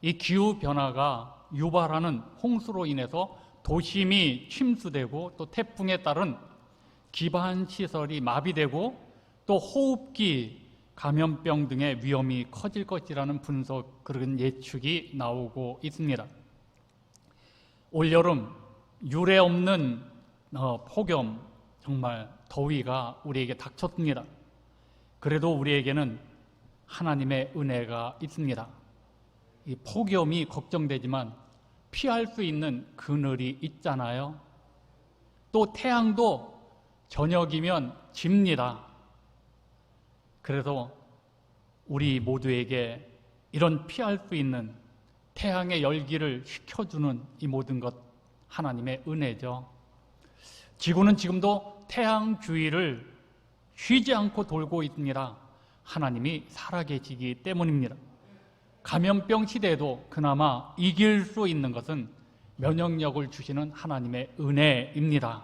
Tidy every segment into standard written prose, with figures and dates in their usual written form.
이 기후변화가 유발하는 홍수로 인해서 도심이 침수되고 또 태풍에 따른 기반시설이 마비되고 또 호흡기 감염병 등의 위험이 커질 것이라는 분석, 그런 예측이 나오고 있습니다. 올여름 유례 없는 폭염, 정말 더위가 우리에게 닥쳤습니다. 그래도 우리에게는 하나님의 은혜가 있습니다. 이 폭염이 걱정되지만 피할 수 있는 그늘이 있잖아요. 또 태양도 저녁이면 집니다. 그래서 우리 모두에게 이런 피할 수 있는 태양의 열기를 식혀주는 이 모든 것, 하나님의 은혜죠. 지구는 지금도 태양 주위를 쉬지 않고 돌고 있습니다. 하나님이 살아계시기 때문입니다. 감염병 시대에도 그나마 이길 수 있는 것은 면역력을 주시는 하나님의 은혜입니다.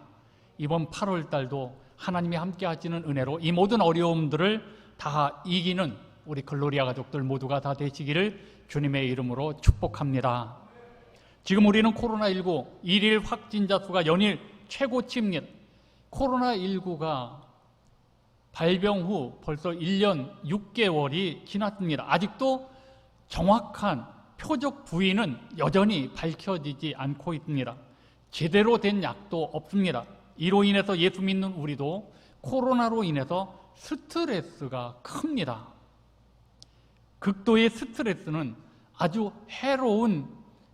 이번 8월 달도 하나님이 함께 하시는 은혜로 이 모든 어려움들을 다 이기는 우리 글로리아 가족들 모두가 다 되시기를 주님의 이름으로 축복합니다. 지금 우리는 코로나19 일일 확진자 수가 연일 최고치입니다. 코로나19가 발병 후 벌써 1년 6개월이 지났습니다. 아직도 정확한 표적 부위는 여전히 밝혀지지 않고 있습니다. 제대로 된 약도 없습니다. 이로 인해서 예수 믿는 우리도 코로나로 인해서 스트레스가 큽니다. 극도의 스트레스는 아주 해로운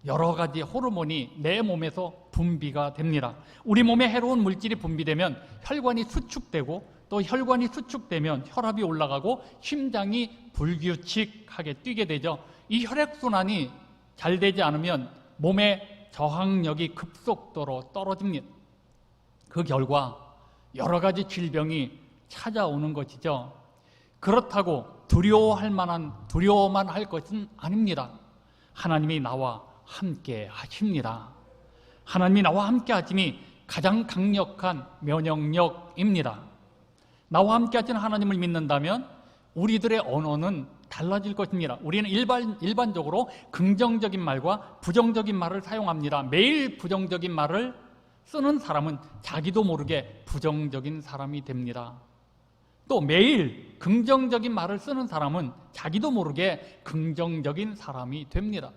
여러 가지 호르몬이 내 몸에서 분비가 됩니다. 우리 몸에 해로운 물질이 분비되면 혈관이 수축되고 또 혈관이 수축되면 혈압이 올라가고 심장이 불규칙하게 뛰게 되죠. 이 혈액순환이 잘 되지 않으면 몸의 저항력이 급속도로 떨어집니다. 그 결과 여러 가지 질병이 찾아오는 것이죠. 그렇다고 두려워만 할 것은 아닙니다. 하나님이 나와 함께 하십니다. 하나님이 나와 함께 하심이 가장 강력한 면역력입니다. 나와 함께 하시는 하나님을 믿는다면 우리들의 언어는 달라질 것입니다. 우리는 일반적으로 긍정적인 말과 부정적인 말을 사용합니다. 매일 부정적인 말을 쓰는 사람은 자기도 모르게 부정적인 사람이 됩니다. 또 매일 긍정적인 말을 쓰는 사람은 자기도 모르게 긍정적인 사람이 됩니다.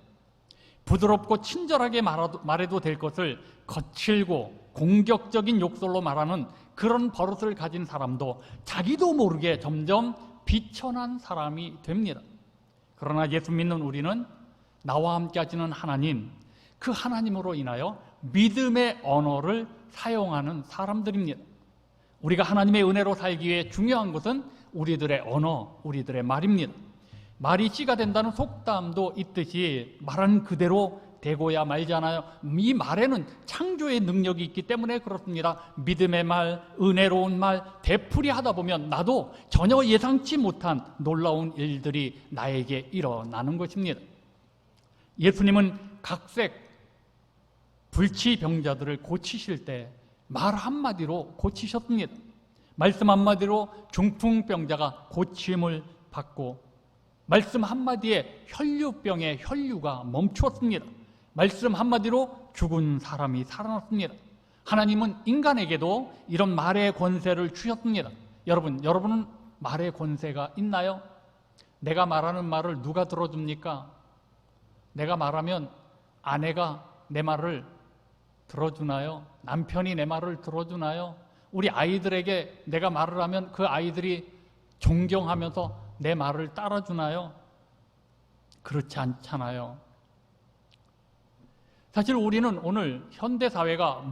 부드럽고 친절하게 말해도 될 것을 거칠고 공격적인 욕설로 말하는 그런 버릇을 가진 사람도 자기도 모르게 점점 비천한 사람이 됩니다. 그러나 예수 믿는 우리는 나와 함께 하시는 하나님, 그 하나님으로 인하여 믿음의 언어를 사용하는 사람들입니다. 우리가 하나님의 은혜로 살기 위해 중요한 것은 우리들의 언어, 우리들의 말입니다. 말이 씨가 된다는 속담도 있듯이 말은 그대로 되고야 말잖아요. 이 말에는 창조의 능력이 있기 때문에 그렇습니다. 믿음의 말, 은혜로운 말, 되풀이 하다 보면 나도 전혀 예상치 못한 놀라운 일들이 나에게 일어나는 것입니다. 예수님은 각색 불치병자들을 고치실 때 말 한마디로 고치셨습니다. 말씀 한마디로 중풍병자가 고침을 받고, 말씀 한마디에 혈류병의 혈류가 멈추었습니다. 말씀 한마디로 죽은 사람이 살아났습니다. 하나님은 인간에게도 이런 말의 권세를 주셨습니다. 여러분은 말의 권세가 있나요? 내가 말하는 말을 누가 들어줍니까? 내가 말하면 아내가 내 말을 들어주나요? 남편이 내 말을 들어주나요? 우리 아이들에게 내가 말을 하면 그 아이들이 존경하면서 내 말을 따라주나요? 그렇지 않잖아요. 사실 우리는 오늘 현대사회가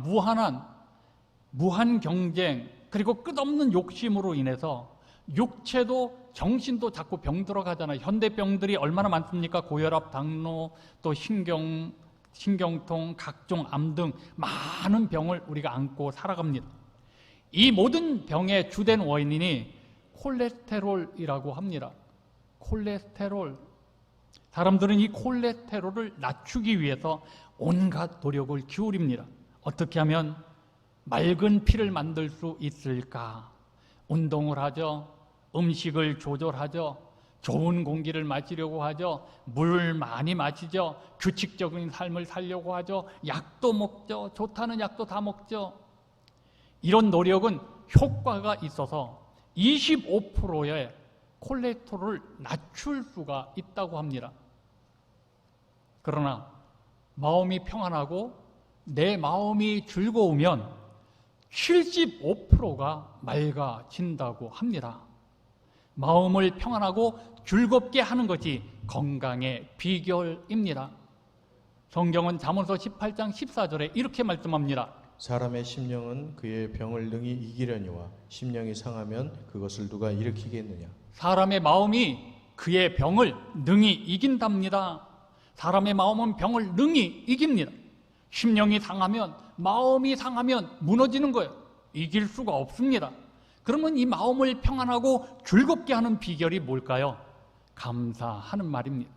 무한 경쟁, 그리고 끝없는 욕심으로 인해서 육체도 정신도 자꾸 병들어 가잖아요. 현대병들이 얼마나 많습니까? 고혈압, 당뇨, 또 신경통, 각종 암 등 많은 병을 우리가 안고 살아갑니다. 이 모든 병의 주된 원인이 콜레스테롤이라고 합니다. 콜레스테롤. 사람들은 이 콜레스테롤을 낮추기 위해서 온갖 노력을 기울입니다. 어떻게 하면 맑은 피를 만들 수 있을까? 운동을 하죠. 음식을 조절하죠. 좋은 공기를 마시려고 하죠. 물을 많이 마시죠. 규칙적인 삶을 살려고 하죠. 약도 먹죠. 좋다는 약도 다 먹죠. 이런 노력은 효과가 있어서 25%의 콜레스테롤을 낮출 수가 있다고 합니다. 그러나 마음이 평안하고 내 마음이 즐거우면 75%가 맑아진다고 합니다. 마음을 평안하고 즐겁게 하는 것이 건강의 비결입니다. 성경은 잠언서 18장 14절에 이렇게 말씀합니다. 사람의 심령은 그의 병을 능히 이기려니와 심령이 상하면 그것을 누가 일으키겠느냐. 사람의 마음이 그의 병을 능히 이긴답니다. 사람의 마음은 병을 능히 이깁니다. 심령이 상하면, 마음이 상하면 무너지는 거예요. 이길 수가 없습니다. 그러면 이 마음을 평안하고 즐겁게 하는 비결이 뭘까요? 감사하는 말입니다.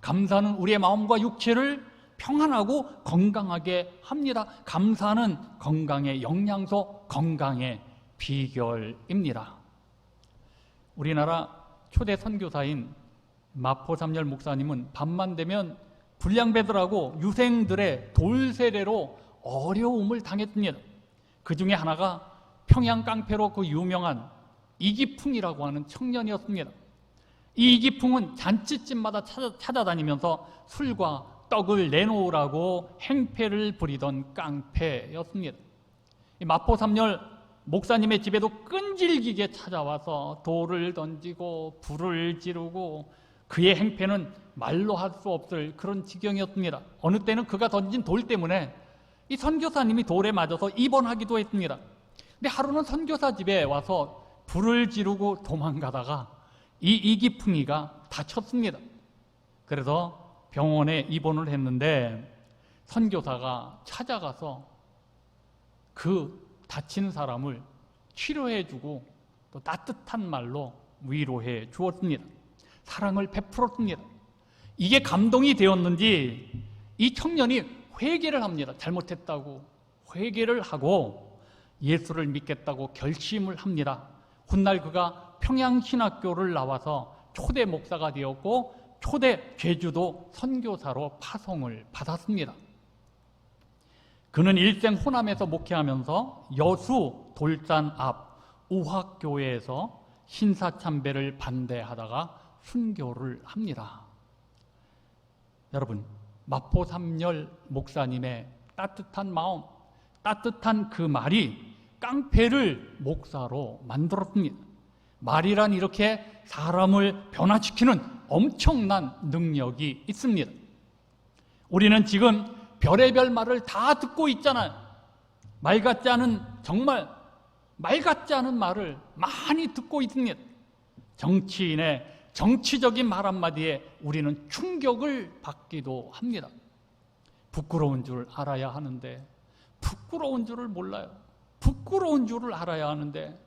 감사는 우리의 마음과 육체를 평안하고 건강하게 합니다. 감사는 건강의 영양소, 건강의 비결입니다. 우리나라 초대 선교사인 마포삼열 목사님은 밤만 되면 불량배들하고 유생들의 돌세례로 어려움을 당했습니다. 그 중에 하나가 평양 깡패로 그 유명한 이기풍이라고 하는 청년이었습니다. 이 이기풍은 잔치집마다 찾아다니면서 술과 떡을 내놓으라고 행패를 부리던 깡패였습니다. 마포삼열 목사님의 집에도 끈질기게 찾아와서 돌을 던지고 불을 지르고 그의 행패는 말로 할 수 없을 그런 지경이었습니다. 어느 때는 그가 던진 돌 때문에 이 선교사님이 돌에 맞아서 입원하기도 했습니다. 근데 하루는 선교사 집에 와서 불을 지르고 도망가다가 이 이기풍이가 다쳤습니다. 그래서 병원에 입원을 했는데 선교사가 찾아가서 그 다친 사람을 치료해주고 또 따뜻한 말로 위로해 주었습니다. 사랑을 베풀었습니다. 이게 감동이 되었는지 이 청년이 회개를 합니다. 잘못했다고 회개를 하고 예수를 믿겠다고 결심을 합니다. 훗날 그가 평양신학교를 나와서 초대 목사가 되었고 초대 제주도 선교사로 파송을 받았습니다. 그는 일생 호남에서 목회하면서 여수 돌산 앞 우학교회에서 신사참배를 반대하다가 순교를 합니다. 여러분, 마포삼열 목사님의 따뜻한 마음, 따뜻한 그 말이 깡패를 목사로 만들었습니다. 말이란 이렇게 사람을 변화시키는 엄청난 능력이 있습니다. 우리는 지금 별의별 말을 다 듣고 있잖아요. 말 같지 않은, 정말 말 같지 않은 말을 많이 듣고 있습니다. 정치인의 정치적인 말 한마디에 우리는 충격을 받기도 합니다. 부끄러운 줄 알아야 하는데 부끄러운 줄을 몰라요. 부끄러운 줄을 알아야 하는데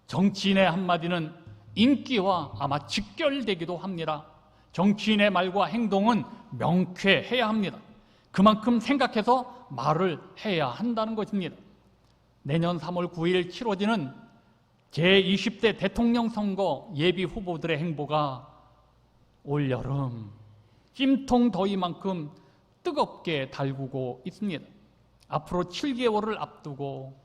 정치인의 한마디는 인기와 아마 직결되기도 합니다. 정치인의 말과 행동은 명쾌해야 합니다. 그만큼 생각해서 말을 해야 한다는 것입니다. 내년 3월 9일 치러지는 제20대 대통령 선거 예비 후보들의 행보가 올여름 찜통 더위만큼 뜨겁게 달구고 있습니다. 앞으로 7개월을 앞두고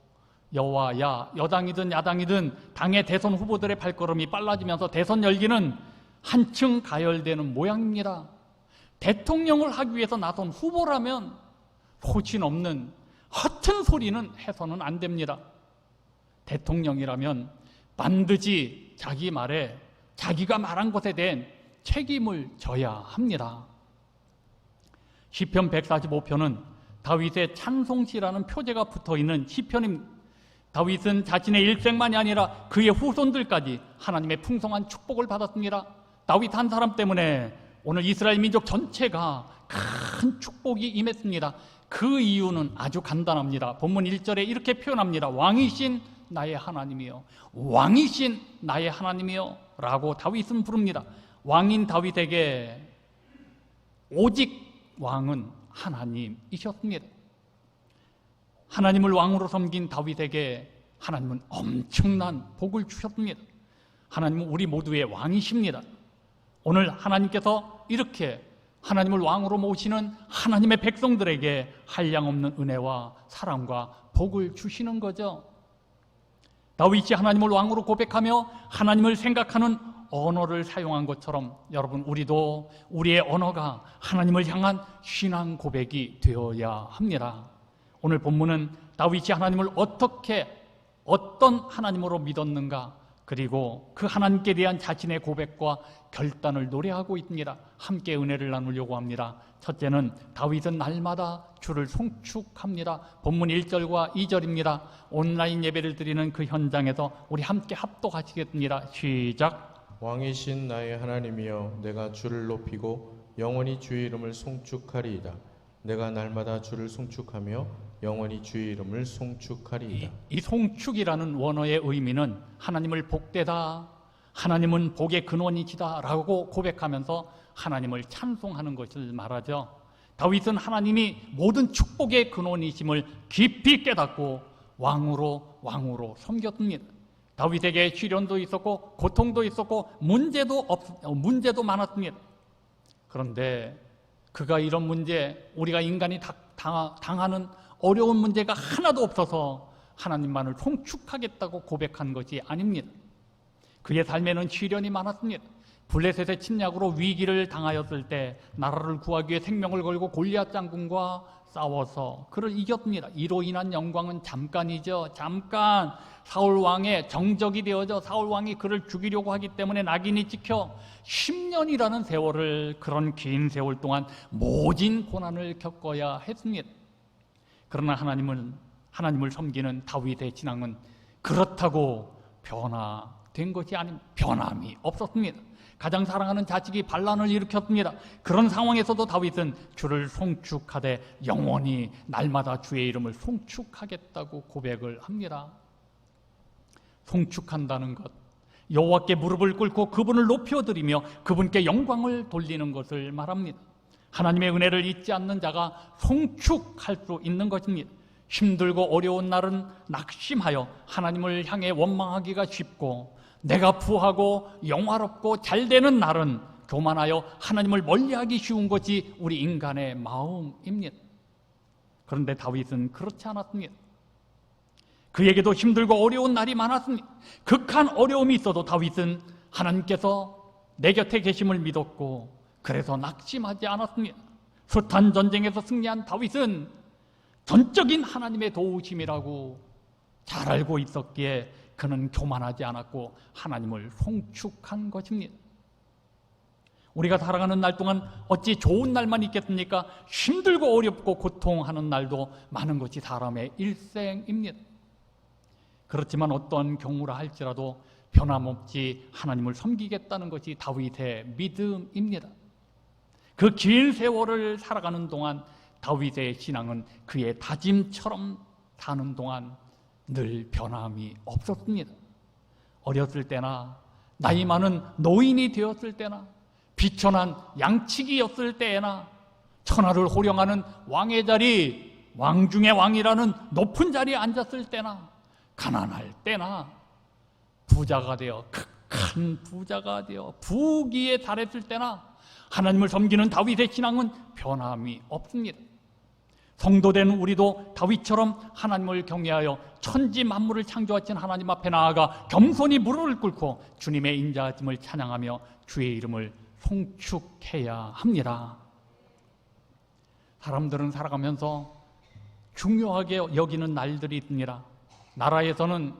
여와야, 여당이든 야당이든 당의 대선 후보들의 발걸음이 빨라지면서 대선 열기는 한층 가열되는 모양입니다. 대통령을 하기 위해서 나선 후보라면 소신 없는 허튼 소리는 해서는 안 됩니다. 대통령이라면 반드시 자기 말에, 자기가 말한 것에 대한 책임을 져야 합니다. 시편 145편은 다윗의 찬송시라는 표제가 붙어있는 시편입니다. 다윗은 자신의 일생만이 아니라 그의 후손들까지 하나님의 풍성한 축복을 받았습니다. 다윗 한 사람 때문에 오늘 이스라엘 민족 전체가 큰 축복이 임했습니다. 그 이유는 아주 간단합니다. 본문 1절에 이렇게 표현합니다. 왕이신 나의 하나님이여, 왕이신 나의 하나님이여 라고 다윗은 부릅니다. 왕인 다윗에게 오직 왕은 하나님이셨습니다. 하나님을 왕으로 섬긴 다윗에게 하나님은 엄청난 복을 주셨습니다. 하나님은 우리 모두의 왕이십니다. 오늘 하나님께서 이렇게 하나님을 왕으로 모시는 하나님의 백성들에게 한량없는 은혜와 사랑과 복을 주시는 거죠. 다윗이 하나님을 왕으로 고백하며 하나님을 생각하는 언어를 사용한 것처럼 여러분, 우리도 우리의 언어가 하나님을 향한 신앙 고백이 되어야 합니다. 오늘 본문은 다윗이 하나님을 어떤 하나님으로 믿었는가, 그리고 그 하나님께 대한 자신의 고백과 결단을 노래하고 있습니다. 함께 은혜를 나누려고 합니다. 첫째는 다윗은 날마다 주를 송축합니다. 본문 1절과 2절입니다. 온라인 예배를 드리는 그 현장에서 우리 함께 합독하시겠습니다. 시작. 왕이신 나의 하나님이여, 내가 주를 높이고 영원히 주의 이름을 송축하리이다. 내가 날마다 주를 송축하며 영원히 주의 이름을 송축하리이다. 이 송축이라는 원어의 의미는 하나님을 복되다, 하나님은 복의 근원이시다 라고 고백하면서 하나님을 찬송하는 것을 말하죠. 다윗은 하나님이 모든 축복의 근원이심을 깊이 깨닫고 왕으로 섬겼습니다. 다윗에게 시련도 있었고 고통도 있었고 문제도 많았습니다. 그런데 그가 이런 문제, 우리가 인간이 당하는 어려운 문제가 하나도 없어서 하나님만을 송축하겠다고 고백한 것이 아닙니다. 그의 삶에는 시련이 많았습니다. 블레셋의 침략으로 위기를 당하였을 때 나라를 구하기 위해 생명을 걸고 골리앗 장군과 싸워서 그를 이겼습니다. 이로 인한 영광은 잠깐이죠. 잠깐. 사울 왕의 정적이 되어져 사울 왕이 그를 죽이려고 하기 때문에 낙인이 찍혀 10년이라는 세월을, 그런 긴 세월 동안 모진 고난을 겪어야 했습니다. 그러나 하나님을 섬기는 다윗의 신앙은 그렇다고 변화된 것이 아닌, 변함이 없었습니다. 가장 사랑하는 자식이 반란을 일으켰습니다. 그런 상황에서도 다윗은 주를 송축하되 영원히 날마다 주의 이름을 송축하겠다고 고백을 합니다. 송축한다는 것, 여호와께 무릎을 꿇고 그분을 높여드리며 그분께 영광을 돌리는 것을 말합니다. 하나님의 은혜를 잊지 않는 자가 송축할 수 있는 것입니다. 힘들고 어려운 날은 낙심하여 하나님을 향해 원망하기가 쉽고, 내가 부하고 영화롭고 잘되는 날은 교만하여 하나님을 멀리하기 쉬운 것이 우리 인간의 마음입니다. 그런데 다윗은 그렇지 않았습니다. 그에게도 힘들고 어려운 날이 많았습니다. 극한 어려움이 있어도 다윗은 하나님께서 내 곁에 계심을 믿었고, 그래서 낙심하지 않았습니다. 숱한 전쟁에서 승리한 다윗은 전적인 하나님의 도우심이라고 잘 알고 있었기에 그는 교만하지 않았고 하나님을 송축한 것입니다. 우리가 살아가는 날 동안 어찌 좋은 날만 있겠습니까? 힘들고 어렵고 고통하는 날도 많은 것이 사람의 일생입니다. 그렇지만 어떤 경우라 할지라도 변함없이 하나님을 섬기겠다는 것이 다윗의 믿음입니다. 그 긴 세월을 살아가는 동안 다윗의 신앙은 그의 다짐처럼 사는 동안 늘 변함이 없었습니다. 어렸을 때나 나이 많은 노인이 되었을 때나 비천한 양치기였을 때나 천하를 호령하는 왕의 자리, 왕 중의 왕이라는 높은 자리에 앉았을 때나 가난할 때나 부자가 되어 극한 부자가 되어 부귀에 달했을 때나 하나님을 섬기는 다윗의 신앙은 변함이 없습니다. 성도된 우리도 다윗처럼 하나님을 경외하여 천지 만물을 창조하신 하나님 앞에 나아가 겸손히 무릎을 꿇고 주님의 인자하심을 찬양하며 주의 이름을 송축해야 합니다. 사람들은 살아가면서 중요하게 여기는 날들이 있습니다. 나라에서는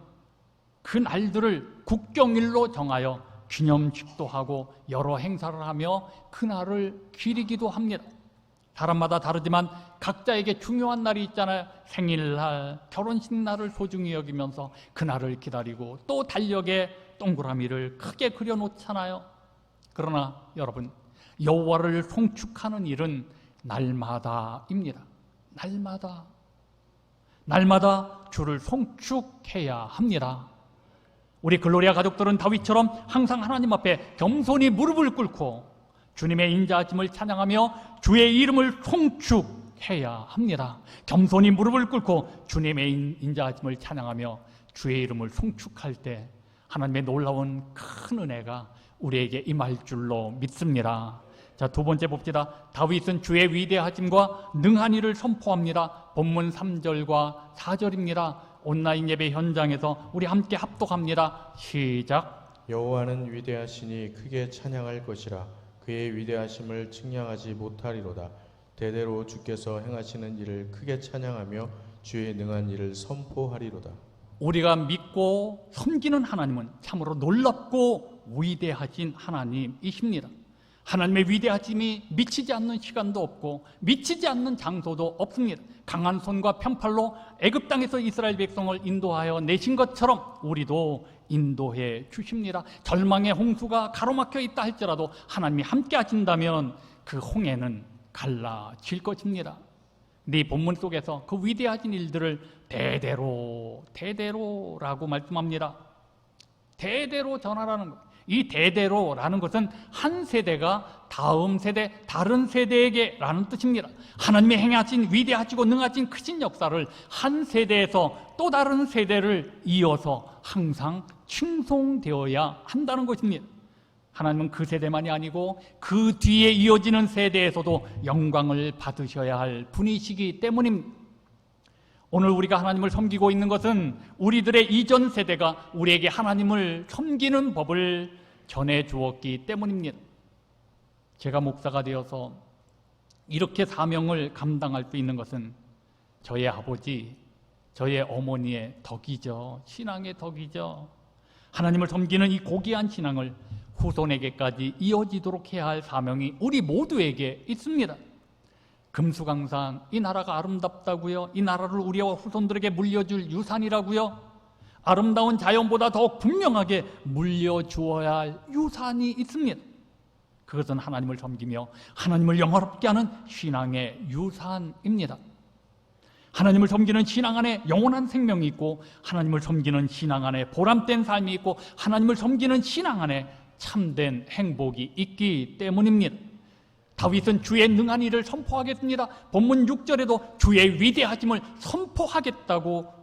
그 날들을 국경일로 정하여 기념식도 하고 여러 행사를 하며 그 날을 기리기도 합니다. 사람마다 다르지만 각자에게 중요한 날이 있잖아요. 생일날, 결혼식 날을 소중히 여기면서 그 날을 기다리고 또 달력에 동그라미를 크게 그려놓잖아요. 그러나 여러분, 여호와를 송축하는 일은 날마다입니다. 날마다 주를 송축해야 합니다. 우리 글로리아 가족들은 다윗처럼 항상 하나님 앞에 겸손히 무릎을 꿇고 주님의 인자하심을 찬양하며 주의 이름을 송축해야 합니다. 겸손히 무릎을 꿇고 주님의 인자하심을 찬양하며 주의 이름을 송축할 때 하나님의 놀라운 큰 은혜가 우리에게 임할 줄로 믿습니다. 자, 두 번째 봅시다. 다윗은 주의 위대하심과 능한 일을 선포합니다. 본문 3절과 4절입니다. 온라인 예배 현장에서 우리 함께 합독합니다. 시작. 여호와는 위대하시니 크게 찬양할 것이라. 그의 위대하심을 측량하지 못하리로다. 대대로 주께서 행하시는 일을 크게 찬양하며 주의 능한 일을 선포하리로다. 우리가 믿고 섬기는 하나님은 참으로 놀랍고 위대하신 하나님이십니다. 하나님의 위대하심이 미치지 않는 시간도 없고 미치지 않는 장소도 없습니다. 강한 손과 편팔로 애굽 땅에서 이스라엘 백성을 인도하여 내신 것처럼 우리도 인도해 주십니다. 절망의 홍수가 가로막혀 있다 할지라도 하나님이 함께 하신다면 그 홍해는 갈라질 것입니다. 네 본문 속에서 그 위대하신 일들을 대대로라고 말씀합니다. 대대로 전하라는 것. 이 대대로라는 것은 한 세대가 다음 세대, 다른 세대에게라는 뜻입니다. 하나님이 행하신 위대하시고 능하신 크신 역사를 한 세대에서 또 다른 세대를 이어서 항상 칭송되어야 한다는 것입니다. 하나님은 그 세대만이 아니고 그 뒤에 이어지는 세대에서도 영광을 받으셔야 할 분이시기 때문입니다. 오늘 우리가 하나님을 섬기고 있는 것은 우리들의 이전 세대가 우리에게 하나님을 섬기는 법을 전해 주었기 때문입니다. 제가 목사가 되어서 이렇게 사명을 감당할 수 있는 것은 저의 아버지, 저의 어머니의 덕이죠. 신앙의 덕이죠. 하나님을 섬기는 이 고귀한 신앙을 후손에게까지 이어지도록 해야 할 사명이 우리 모두에게 있습니다. 금수강산, 이 나라가 아름답다고요? 이 나라를 우리와 후손들에게 물려줄 유산이라고요? 아름다운 자연보다 더 분명하게 물려주어야 할 유산이 있습니다. 그것은 하나님을 섬기며 하나님을 영화롭게 하는 신앙의 유산입니다. 하나님을 섬기는 신앙 안에 영원한 생명이 있고 하나님을 섬기는 신앙 안에 보람된 삶이 있고 하나님을 섬기는 신앙 안에 참된 행복이 있기 때문입니다. 다윗은 주의 능한 일을 선포하겠습니다. 본문 6절에도 주의 위대하심을 선포하겠다고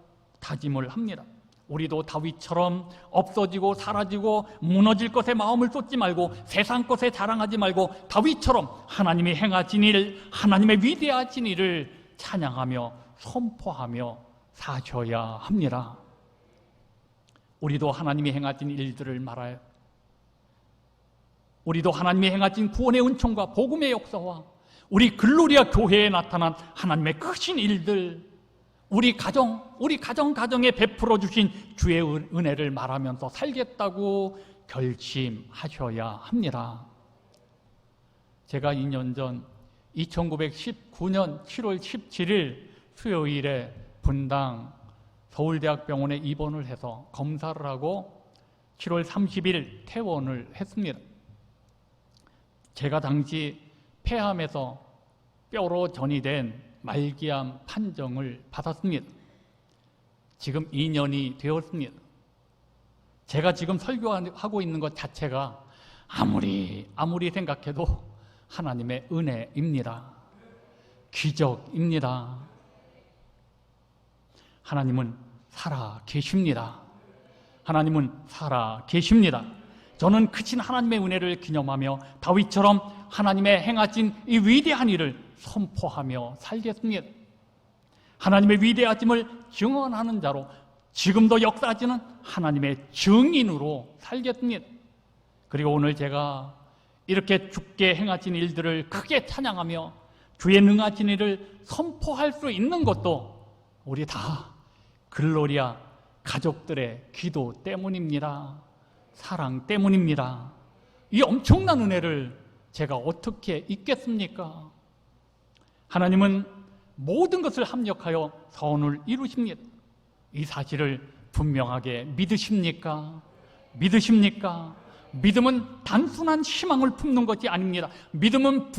다짐을 합니다. 우리도 다윗처럼 없어지고 사라지고 무너질 것에 마음을 쏟지 말고 세상 것에 자랑하지 말고 다윗처럼 하나님이 행하신 일, 하나님의 위대하신 일을 찬양하며 선포하며 사셔야 합니다. 우리도 하나님이 행하신 일들을 말하여 우리도 하나님이 행하신 구원의 은총과 복음의 역사와 우리 글로리아 교회에 나타난 하나님의 크신 일들, 우리 가정에 베풀어 주신 주의 은혜를 말하면서 살겠다고 결심하셔야 합니다. 제가 2년 전 2919년 7월 17일 수요일에 분당 서울대학병원에 입원을 해서 검사를 하고 7월 30일 퇴원을 했습니다. 제가 당시 폐암에서 뼈로 전이된 말기암 판정을 받았습니다. 지금 2년이 되었습니다. 제가 지금 설교하고 있는 것 자체가 아무리 생각해도 하나님의 은혜입니다. 기적입니다. 하나님은 살아 계십니다. 하나님은 살아 계십니다. 저는 크신 하나님의 은혜를 기념하며 다윗처럼 하나님의 행하신 이 위대한 일을 선포하며 살겠습니다. 하나님의 위대하심을 증언하는 자로 지금도 역사하시는 하나님의 증인으로 살겠습니다. 그리고 오늘 제가 이렇게 주께 행하신 일들을 크게 찬양하며 주의 능하신 일을 선포할 수 있는 것도 우리 다 글로리아 가족들의 기도 때문입니다. 사랑 때문입니다. 이 엄청난 은혜를 제가 어떻게 잊겠습니까? 하나님은 모든 것을 합력하여 선을 이루십니다. 이 사실을 분명하게 믿으십니까? 믿으십니까? 믿음은 단순한 희망을 품는 것이 아닙니다. 믿음은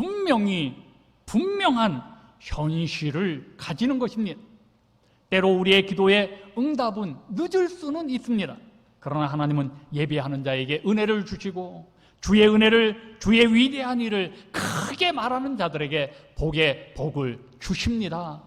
분명한 현실을 가지는 것입니다. 때로 우리의 기도에 응답은 늦을 수는 있습니다. 그러나 하나님은 예배하는 자에게 은혜를 주시고 주의 은혜를, 주의 위대한 일을 크게 말하는 자들에게 복을 주십니다.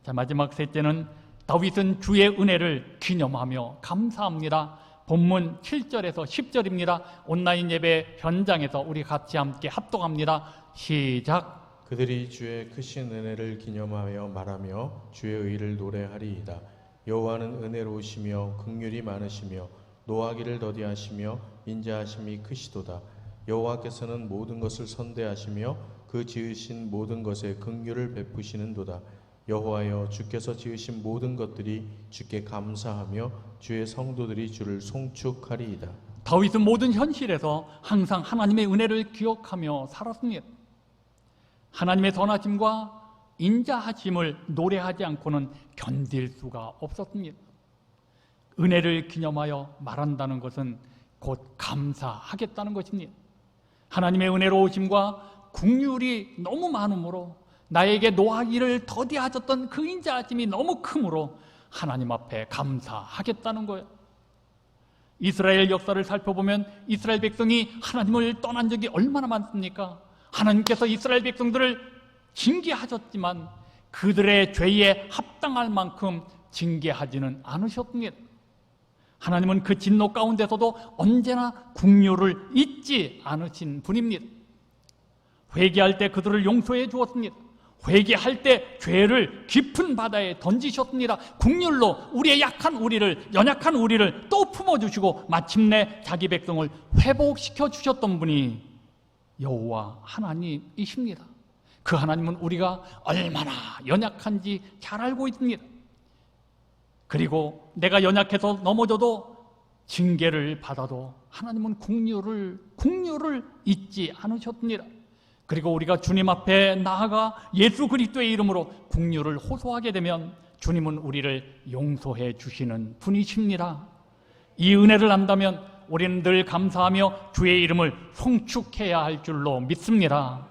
자, 마지막 셋째는 다윗은 주의 은혜를 기념하며 감사합니다. 본문 7절에서 10절입니다. 온라인 예배 현장에서 우리 같이 함께 합독합니다. 시작. 그들이 주의 크신 은혜를 기념하며 말하며 주의 의를 노래하리이다. 여호와는 은혜로우시며 긍휼이 많으시며 노하기를 더디하시며 인자하심이 크시도다. 여호와께서는 모든 것을 선대하시며 그 지으신 모든 것에 긍휼을 베푸시는도다. 여호와여, 주께서 지으신 모든 것들이 주께 감사하며 주의 성도들이 주를 송축하리이다. 다윗은 모든 현실에서 항상 하나님의 은혜를 기억하며 살았습니다. 하나님의 선하심과 인자하심을 노래하지 않고는 견딜 수가 없었습니다. 은혜를 기념하여 말한다는 것은 곧 감사하겠다는 것입니다. 하나님의 은혜로우심과 긍휼이 너무 많으므로, 나에게 노하기를 더디하셨던 그 인자하심이 너무 크므로 하나님 앞에 감사하겠다는 거예요. 이스라엘 역사를 살펴보면 이스라엘 백성이 하나님을 떠난 적이 얼마나 많습니까? 하나님께서 이스라엘 백성들을 징계하셨지만 그들의 죄에 합당할 만큼 징계하지는 않으셨습니다. 하나님은 그 진노 가운데서도 언제나 긍휼을 잊지 않으신 분입니다. 회개할 때 그들을 용서해 주었습니다. 회개할 때 죄를 깊은 바다에 던지셨습니다. 긍휼로 우리의 약한 우리를, 연약한 우리를 또 품어주시고 마침내 자기 백성을 회복시켜 주셨던 분이 여호와 하나님이십니다. 그 하나님은 우리가 얼마나 연약한지 잘 알고 있습니다. 그리고 내가 연약해서 넘어져도 징계를 받아도 하나님은 긍휼을 잊지 않으셨습니다. 그리고 우리가 주님 앞에 나아가 예수 그리스도의 이름으로 긍휼을 호소하게 되면 주님은 우리를 용서해 주시는 분이십니다. 이 은혜를 안다면 우리는 늘 감사하며 주의 이름을 송축해야 할 줄로 믿습니다.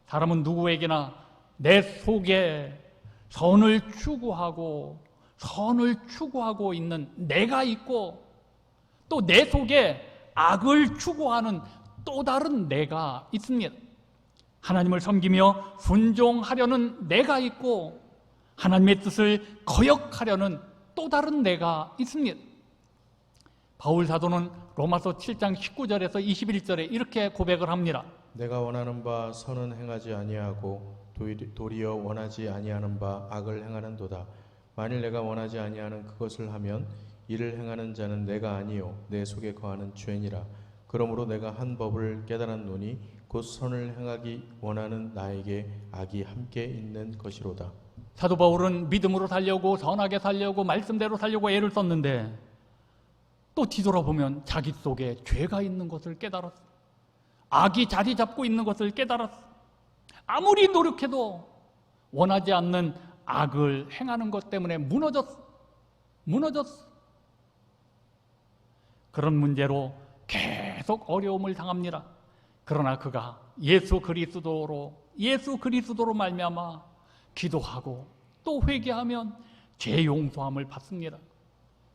사람은 누구에게나 내 속에 선을 추구하고 있는 내가 있고, 또 내 속에 악을 추구하는 또 다른 내가 있습니다. 하나님을 섬기며 순종하려는 내가 있고, 하나님의 뜻을 거역하려는 또 다른 내가 있습니다. 바울 사도는 로마서 7장 19절에서 21절에 이렇게 고백을 합니다. 내가 원하는 바 선은 행하지 아니하고 도리어 원하지 아니하는 바 악을 행하는도다. 만일 내가 원하지 아니하는 그것을 하면 이를 행하는 자는 내가 아니요 내 속에 거하는 죄니라. 그러므로 내가 한 법을 깨달았노니 곧 선을 행하기 원하는 나에게 악이 함께 있는 것이로다. 사도 바울은 믿음으로 살려고, 선하게 살려고, 말씀대로 살려고 애를 썼는데 또 뒤돌아보면 자기 속에 죄가 있는 것을 깨달았어. 악이 자리 잡고 있는 것을 깨달았어. 아무리 노력해도 원하지 않는 악을 행하는 것 때문에 무너졌어. 그런 문제로 계속 어려움을 당합니다. 그러나 그가 예수 그리스도로 말미암아 기도하고 또 회개하면 죄 용서함을 받습니다.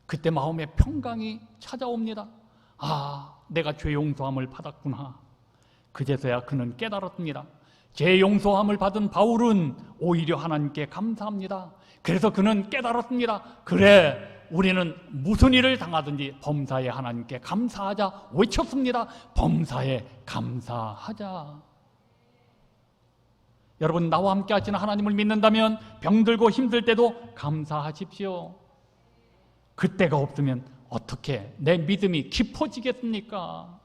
그때 마음에 평강이 찾아옵니다. 아, 내가 죄 용서함을 받았구나. 그제서야 그는 깨달았습니다. 죄 용서함을 받은 바울은 오히려 하나님께 감사합니다. 그래서 그는 깨달았습니다. 그래, 우리는 무슨 일을 당하든지 범사에 하나님께 감사하자 외쳤습니다. 범사에 감사하자. 여러분, 나와 함께 하시는 하나님을 믿는다면 병들고 힘들 때도 감사하십시오. 그때가 없으면 어떻게 내 믿음이 깊어지겠습니까?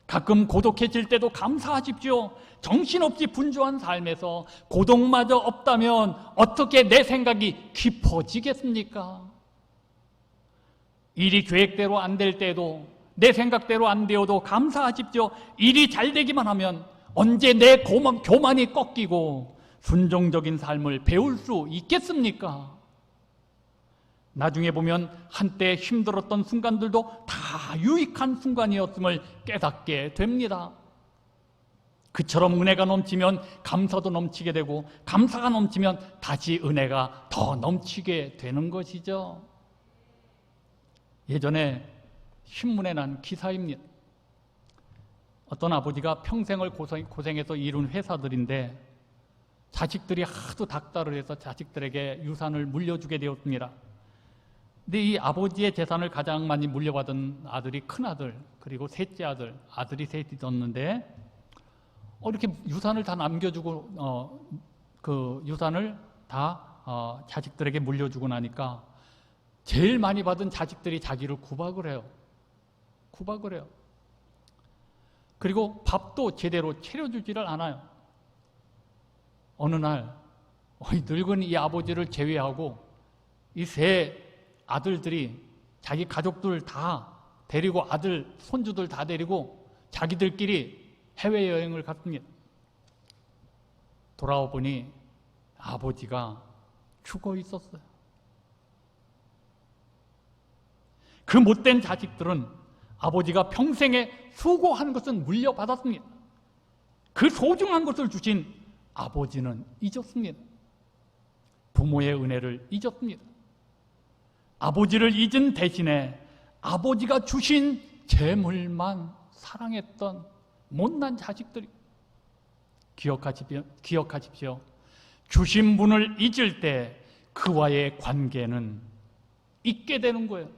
가끔 고독해질 때도 감사하십시오. 정신없이 분주한 삶에서 고독마저 없다면 어떻게 내 생각이 깊어지겠습니까? 일이 계획대로 안 될 때도, 내 생각대로 안 되어도 감사하십시오. 일이 잘 되기만 하면 언제 내 교만이 꺾이고 순종적인 삶을 배울 수 있겠습니까? 나중에 보면 한때 힘들었던 순간들도 다 유익한 순간이었음을 깨닫게 됩니다. 그처럼 은혜가 넘치면 감사도 넘치게 되고, 감사가 넘치면 다시 은혜가 더 넘치게 되는 것이죠. 예전에 신문에 난 기사입니다. 어떤 아버지가 평생을 고생해서 이룬 회사들인데 자식들이 하도 닥달을 해서 자식들에게 유산을 물려주게 되었습니다. 근데 이 아버지의 재산을 가장 많이 물려받은 아들이 큰아들, 그리고 셋째 아들, 아들이 셋이 있었는데 이렇게 유산을 다 남겨주고 그 유산을 다 자식들에게 물려주고 나니까 제일 많이 받은 자식들이 자기를 구박을 해요. 구박을 해요. 그리고 밥도 제대로 차려주지를 않아요. 어느 날 늙은 이 아버지를 제외하고 이 세 아들들이 자기 가족들 다 데리고 아들, 손주들 다 데리고 자기들끼리 해외여행을 갔습니다. 돌아와 보니 아버지가 죽어 있었어요. 그 못된 자식들은 아버지가 평생에 수고한 것은 물려받았습니다. 그 소중한 것을 주신 아버지는 잊었습니다. 부모의 은혜를 잊었습니다. 아버지를 잊은 대신에 아버지가 주신 재물만 사랑했던 못난 자식들이, 기억하십시오. 주신 분을 잊을 때 그와의 관계는 잊게 되는 거예요.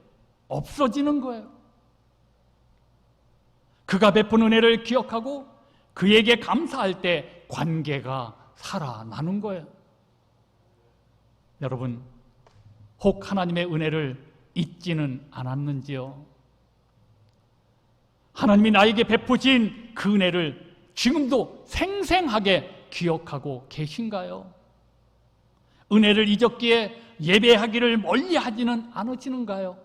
없어지는 거예요. 그가 베푼 은혜를 기억하고 그에게 감사할 때 관계가 살아나는 거예요. 여러분, 혹 하나님의 은혜를 잊지는 않았는지요? 하나님이 나에게 베푸신 그 은혜를 지금도 생생하게 기억하고 계신가요? 은혜를 잊었기에 예배하기를 멀리하지는 않으시는가요?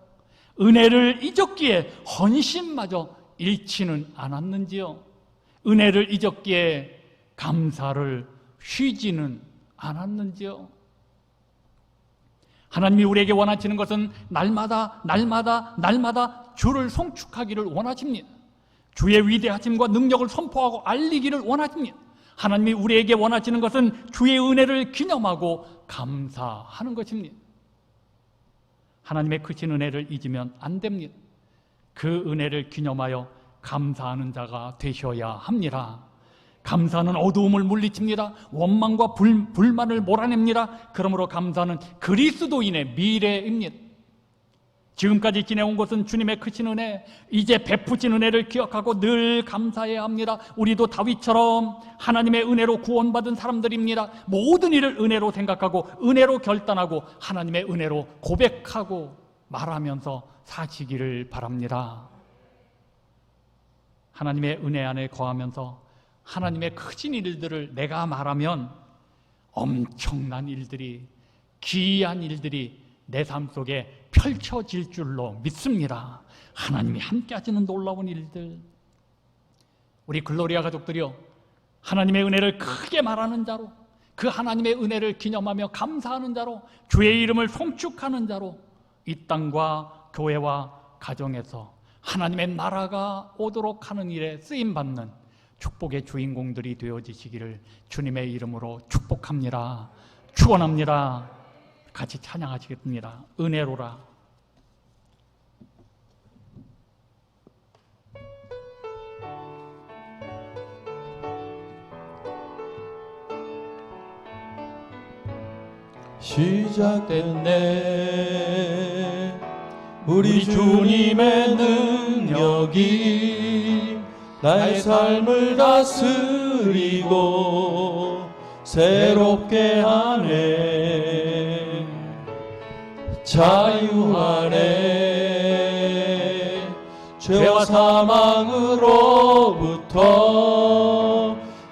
은혜를 잊었기에 헌신마저 잃지는 않았는지요? 은혜를 잊었기에 감사를 쉬지는 않았는지요? 하나님이 우리에게 원하시는 것은 날마다 주를 송축하기를 원하십니다. 주의 위대하심과 능력을 선포하고 알리기를 원하십니다. 하나님이 우리에게 원하시는 것은 주의 은혜를 기념하고 감사하는 것입니다. 하나님의 크신 은혜를 잊으면 안 됩니다. 그 은혜를 기념하여 감사하는 자가 되셔야 합니다. 감사는 어두움을 물리칩니다. 원망과 불만을 몰아냅니다. 그러므로 감사는 그리스도인의 미래입니다. 지금까지 지내온 것은 주님의 크신 은혜, 이제 베푸신 은혜를 기억하고 늘 감사해야 합니다. 우리도 다윗처럼 하나님의 은혜로 구원받은 사람들입니다. 모든 일을 은혜로 생각하고 은혜로 결단하고 하나님의 은혜로 고백하고 말하면서 사시기를 바랍니다. 하나님의 은혜 안에 거하면서 하나님의 크신 일들을 내가 말하면 엄청난 일들이, 기이한 일들이 내 삶 속에 펼쳐질 줄로 믿습니다. 하나님이 함께 하시는 놀라운 일들. 우리 글로리아 가족들이요, 하나님의 은혜를 크게 말하는 자로, 그 하나님의 은혜를 기념하며 감사하는 자로, 주의 이름을 송축하는 자로 이 땅과 교회와 가정에서 하나님의 나라가 오도록 하는 일에 쓰임받는 축복의 주인공들이 되어지시기를 주님의 이름으로 축복합니다. 축원합니다. 같이 찬양하시겠습니다. 은혜로라. 시작됐네 우리 주님의 능력이 나의 삶을 다스리고 새롭게 하네. 자유하네. 죄와 사망으로부터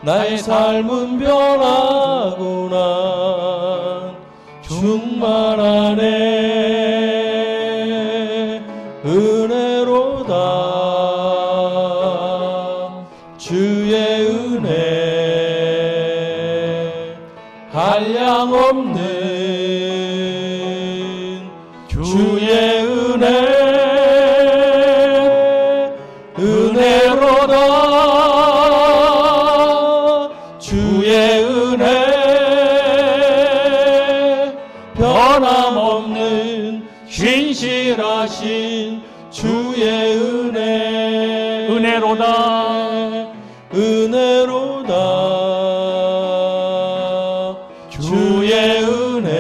나의 삶은 변하구나. 충만하네. 은혜로다. 주의 은혜 한량없는 주의 은혜 은혜로다. 주의 은혜 변함없는 신실하신 주의 은혜 은혜로다. 은혜로다. 주의 은혜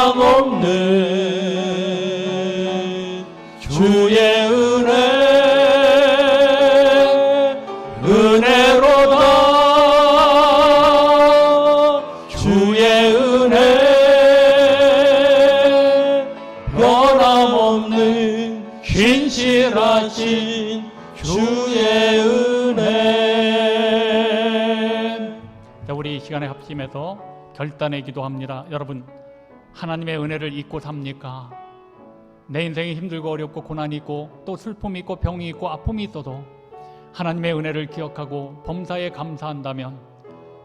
변함없는 주의 은혜로다. 주의 은혜 변함없는 신실하신 주의 은혜. 자, 우리 이 시간에 합심해서 결단의 기도합니다. 여러분, 하나님의 은혜를 잊고 삽니까? 내 인생이 힘들고 어렵고 고난이 있고 또 슬픔이 있고 병이 있고 아픔이 있어도 하나님의 은혜를 기억하고 범사에 감사한다면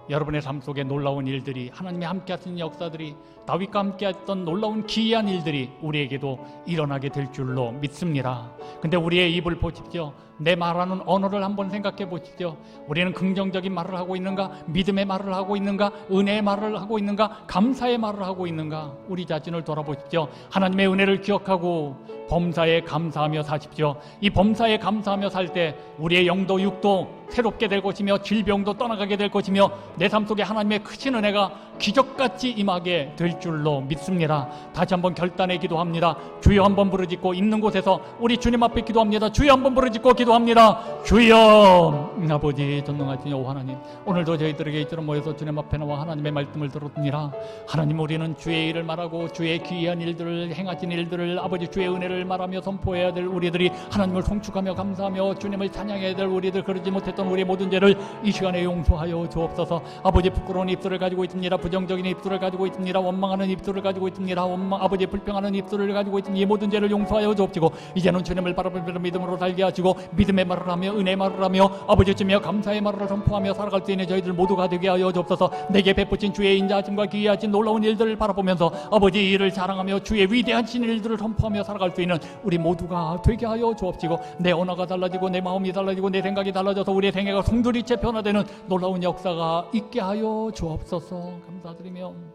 여러분의 삶 속에 놀라운 일들이, 하나님이 함께 하신 역사들이, 다윗과 함께 했던 놀라운 기이한 일들이 우리에게도 일어나게 될 줄로 믿습니다. 근데 우리의 입을 보십시오. 내 말하는 언어를 한번 생각해 보십시오. 우리는 긍정적인 말을 하고 있는가? 믿음의 말을 하고 있는가? 은혜의 말을 하고 있는가? 감사의 말을 하고 있는가? 우리 자신을 돌아보십시오. 하나님의 은혜를 기억하고 범사에 감사하며 사십시오. 이 범사에 감사하며 살 때 우리의 영도 육도 새롭게 될 것이며 질병도 떠나가게 될 것이며 내 삶 속에 하나님의 크신 은혜가 기적같이 임하게 될 줄로 믿습니다. 다시 한번 결단의 기도합니다. 주여 한번 부르짖고 있는 곳에서 우리 주님 앞에 기도합니다. 주여 한번 부르짖고 기도합니다. 주여. 아버지 전능하신 여호와 하나님, 오늘도 저희들에게 이처럼 모여서 주님 앞에 나와 하나님의 말씀을 들었느니라. 하나님, 우리는 주의 일을 말하고 주의 귀한 일들을 행하신 일들을, 아버지 주의 은혜를 말하며 선포해야 될 우리들이, 하나님을 송축하며 감사하며 주님을 찬양해야 될 우리들, 그러지 못했던 우리의 모든 죄를 이 시간에 용서하여 주옵소서. 아버지, 부끄러운 입술을 가지고 있습니다. 부정적인 입술을 가지고 있습니다. 원망하는 입술을 가지고 있습니다. 아버지, 불평하는 입술을 가지고 있습니다. 이 모든 죄를 용서하여 주옵시고 이제는 주님을 바라보며 믿음으로 살게 하시고 믿음의 말을 하며 은혜의 말을 하며 아버지 주며 감사의 말을 선포하며 살아갈 수 있는 저희들 모두가 되게 하여 주옵소서. 내게 베푸신 주의 인자하심과 기이하신 놀라운 일들을 바라보면서 아버지 이를 자랑하며 주의 위대하신 일들을 선포하며 살아갈 수 있는 우리 모두가 되게 하여 주옵시고, 내 언어가 달라지고 내 마음이 달라지고 내 생각이 달라져서 우리의 생애가 송두리째 변화되는 놀라운 역사가 있게 하여 주옵소서. 감사드리며 아멘.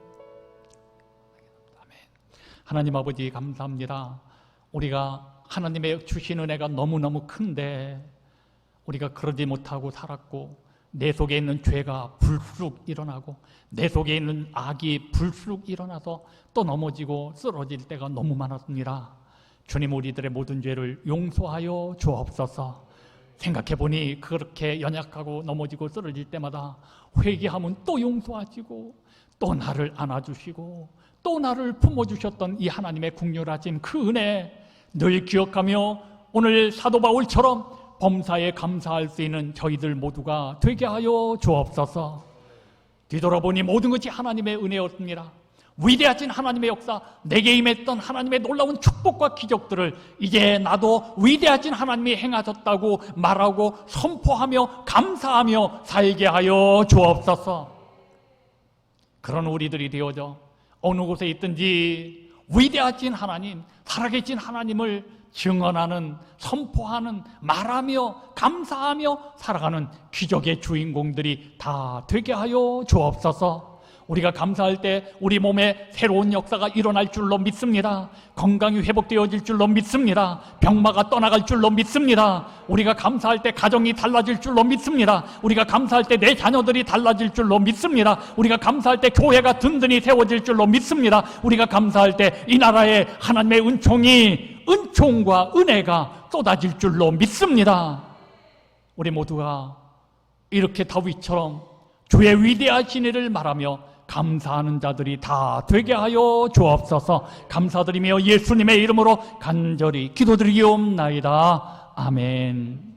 하나님 아버지 감사합니다. 우리가 하나님의 주신 은혜가 너무너무 큰데 우리가 그러지 못하고 살았고, 내 속에 있는 죄가 불쑥 일어나고 내 속에 있는 악이 불쑥 일어나서 또 넘어지고 쓰러질 때가 너무 많았습니다. 주님, 우리들의 모든 죄를 용서하여 주옵소서. 생각해보니 그렇게 연약하고 넘어지고 쓰러질 때마다 회개하면 또 용서하시고 또 나를 안아주시고 또 나를 품어주셨던 이 하나님의 긍휼하심, 그 은혜 늘 기억하며 오늘 사도 바울처럼 범사에 감사할 수 있는 저희들 모두가 되게 하여 주옵소서. 뒤돌아보니 모든 것이 하나님의 은혜였습니다. 위대하신 하나님의 역사, 내게 임했던 하나님의 놀라운 축복과 기적들을 이제 나도 위대하신 하나님이 행하셨다고 말하고 선포하며 감사하며 살게 하여 주옵소서. 그런 우리들이 되어져 어느 곳에 있든지 위대하신 하나님, 살아계신 하나님을 증언하는, 선포하는, 말하며 감사하며 살아가는 기적의 주인공들이 다 되게 하여 주옵소서. 우리가 감사할 때 우리 몸에 새로운 역사가 일어날 줄로 믿습니다. 건강이 회복되어질 줄로 믿습니다. 병마가 떠나갈 줄로 믿습니다. 우리가 감사할 때 가정이 달라질 줄로 믿습니다. 우리가 감사할 때 내 자녀들이 달라질 줄로 믿습니다. 우리가 감사할 때 교회가 든든히 세워질 줄로 믿습니다. 우리가 감사할 때 이 나라에 하나님의 은총과 은혜가 쏟아질 줄로 믿습니다. 우리 모두가 이렇게 다윗처럼 주의 위대하신 일을 말하며 감사하는 자들이 다 되게 하여 주옵소서. 감사드리며 예수님의 이름으로 간절히 기도드리옵나이다. 아멘.